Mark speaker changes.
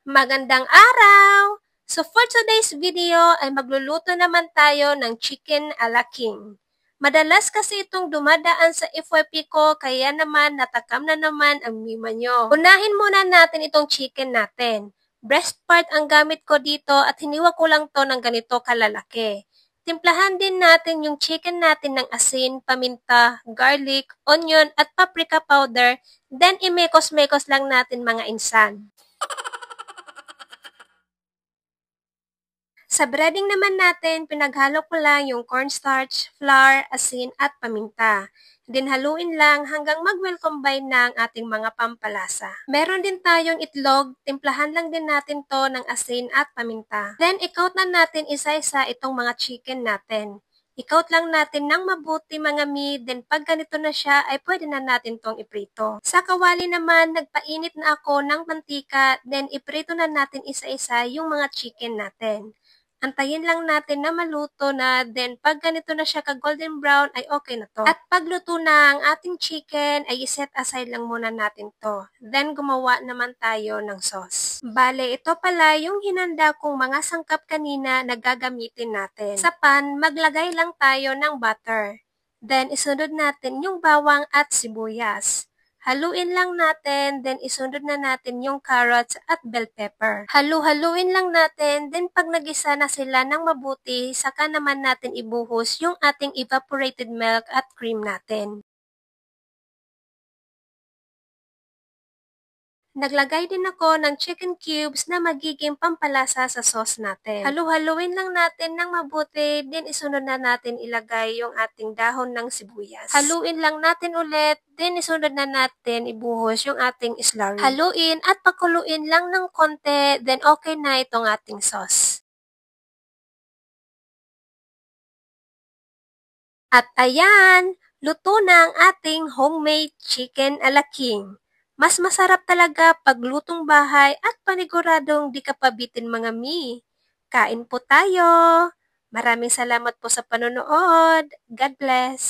Speaker 1: Magandang araw! So for today's video ay magluluto naman tayo ng chicken ala king. Madalas kasi itong dumadaan sa FYP ko kaya naman natakam na naman ang mima nyo. Unahin muna natin itong chicken natin. Breast part ang gamit ko dito at hiniwa ko lang to ng ganito kalalaki. Timplahan din natin yung chicken natin ng asin, paminta, garlic, onion at paprika powder. Then imekos-mekos lang natin mga insan. Sa breading naman natin, pinaghalo ko lang yung cornstarch, flour, asin at paminta. Then haluin lang hanggang mag-well combine na ang ating mga pampalasa. Meron din tayong itlog, timplahan lang din natin to ng asin at paminta. Then i-coat na natin isa-isa itong mga chicken natin. I-coat lang natin ng mabuti mga mi, then pag ganito na siya ay pwede na natin tong iprito. Sa kawali naman, nagpainit na ako ng mantika, then iprito na natin isa-isa yung mga chicken natin. Antayin lang natin na maluto na, then pag ganito na siya ka-golden brown ay okay na to. At pag luto na ang ating chicken ay iset aside lang muna natin to. Then gumawa naman tayo ng sauce. Bale, ito pala yung hinanda kong mga sangkap kanina na gagamitin natin. Sa pan, maglagay lang tayo ng butter. Then isunod natin yung bawang at sibuyas. Haluin lang natin, then isunod na natin yung carrots at bell pepper. Halu-haluin lang natin, then pag nagisa na sila ng mabuti, saka naman natin ibuhos yung ating evaporated milk at cream natin. Naglagay din ako ng chicken cubes na magiging pampalasa sa sauce natin. Halu-haluin lang natin ng mabuti, din isunod na natin ilagay yung ating dahon ng sibuyas. Haluin lang natin ulit, din isunod na natin ibuhos yung ating slurry. Haluin at pakuluin lang ng konti, then okay na itong ating sauce. At ayan, luto na ang ating homemade chicken ala king. Mas masarap talaga pag lutong bahay at paniguradong di ka pabitin mga mi. Kain po tayo! Maraming salamat po sa panonood. God bless!